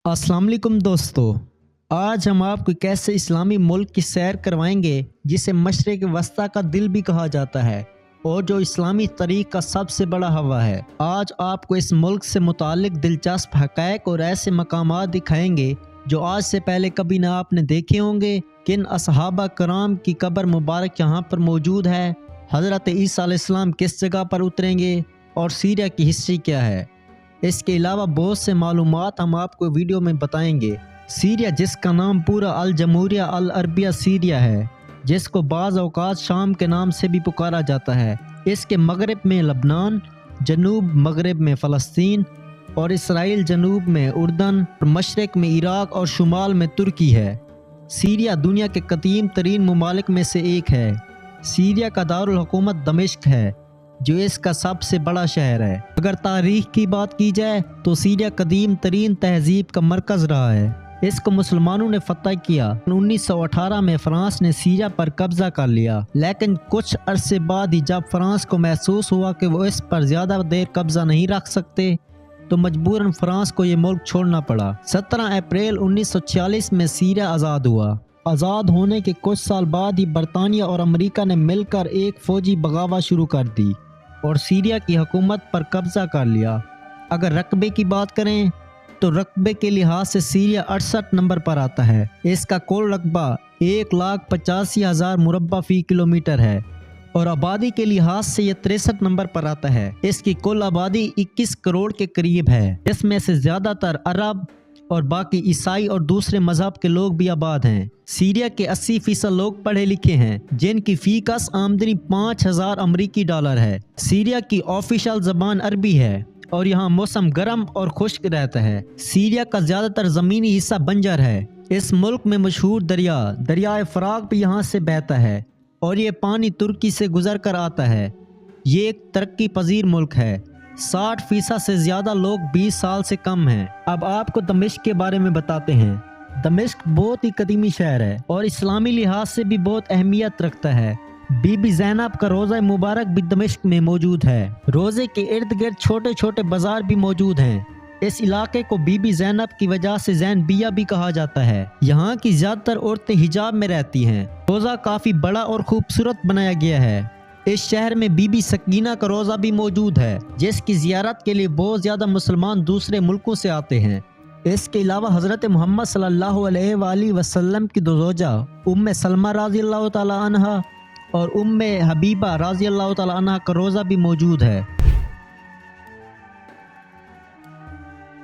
अस्सलाम वालेकुम दोस्तों। आज हम आपको एक ऐसे इस्लामी मुल्क की सैर करवाएंगे जिसे मशरिक़ वस्ता का दिल भी कहा जाता है और जो इस्लामी तरीक़ का सबसे बड़ा हवा है। आज आपको इस मुल्क से मुतालिक दिलचस्प हक़ाइक़ और ऐसे मकामात दिखाएंगे जो आज से पहले कभी ना आपने देखे होंगे। किन असहाबा कराम की कब्र मुबारक यहाँ पर मौजूद है, हज़रत ईसा अलैहिस्सलाम किस जगह पर उतरेंगे और सीरिया की हिस्ट्री क्या है। इसके अलावा बहुत से मालूमात हम आपको वीडियो में बताएंगे। सीरिया, जिसका नाम पूरा अल जमहूरिया अल अरबिया सीरिया है, जिसको बाज़ औक़ात शाम के नाम से भी पुकारा जाता है। इसके मगरब में लबनान, जनूब मगरब में फ़लस्तीन और इसराइल, जनूब में उर्दन, मशरक़ में इराक़ और शुमाल में तुर्की है। सीरिया दुनिया के कदीम तरीन ममालिक में से एक है। सीरिया का दारुल हुकूमत दमिश्क है जो इसका सबसे बड़ा शहर है। अगर तारीख की बात की जाए तो सीरिया कदीम तरीन तहजीब का मरकज़ रहा है। इसको मुसलमानों ने फतह किया। 1918 में फ्रांस ने सीरिया पर कब्जा कर लिया, लेकिन कुछ अरसे बाद ही जब फ्रांस को महसूस हुआ कि वो इस पर ज़्यादा देर कब्जा नहीं रख सकते तो मजबूरन फ्रांस को ये मुल्क छोड़ना पड़ा। 17 अप्रैल 1946 में सीरिया आज़ाद हुआ। आज़ाद होने के कुछ साल बाद ही बरतानिया और अमेरिका ने मिलकर एक फ़ौजी बगावत शुरू कर दी और सीरिया की हुकूमत पर कब्जा कर लिया। अगर रकबे की बात करें तो रकबे के लिहाज से सीरिया 68 नंबर पर आता है। इसका कुल रकबा 1,85,000 मुरब्बा फ़ी किलोमीटर है और आबादी के लिहाज से यह 63 नंबर पर आता है। इसकी कुल आबादी 21 करोड़ के करीब है, जिसमें से ज़्यादातर अरब और बाकी ईसाई और दूसरे मजहब के लोग भी आबाद हैं। सीरिया के 80% लोग पढ़े लिखे हैं, जिनकी फीकस आमदनी 5,000 अमरीकी डॉलर है। सीरिया की ऑफिशियल ज़बान अरबी है और यहाँ मौसम गर्म और खुश्क रहता है। सीरिया का ज़्यादातर ज़मीनी हिस्सा बंजर है। इस मुल्क में मशहूर दरियाए फ़राग भी यहाँ से बहता है और ये पानी तुर्की से गुजर कर आता है। ये एक तरक्की पजीर मुल्क है। 60% से ज़्यादा लोग 20 साल से कम हैं। अब आपको दमिश्क के बारे में बताते हैं। दमिश्क बहुत ही कदीमी शहर है और इस्लामी लिहाज से भी बहुत अहमियत रखता है। बीबी ज़ैनब का रोज़ा मुबारक भी दमिश्क में मौजूद है। रोज़े के इर्द गिर्द छोटे छोटे बाजार भी मौजूद हैं। इस इलाके को बीबी ज़ैनब की वजह से ज़ैनबिया भी कहा जाता है। यहाँ की ज़्यादातर औरतें हिजाब में रहती हैं। रोज़ा काफ़ी बड़ा और खूबसूरत बनाया गया है। इस शहर में बीबी सकीना का रोज़ा भी मौजूद है, जिसकी ज़ियारत के लिए बहुत ज़्यादा मुसलमान दूसरे मुल्कों से आते हैं। इसके अलावा हज़रत मोहम्मद सल्लल्लाहु अलैहि वसल्लम की दो ज़ौजा उम्मे सलमा रज़ी अल्लाह तआला अन्हा और उम्मे हबीबा रज़ी अल्लाह तआला अन्हा का रोज़ा भी मौजूद है।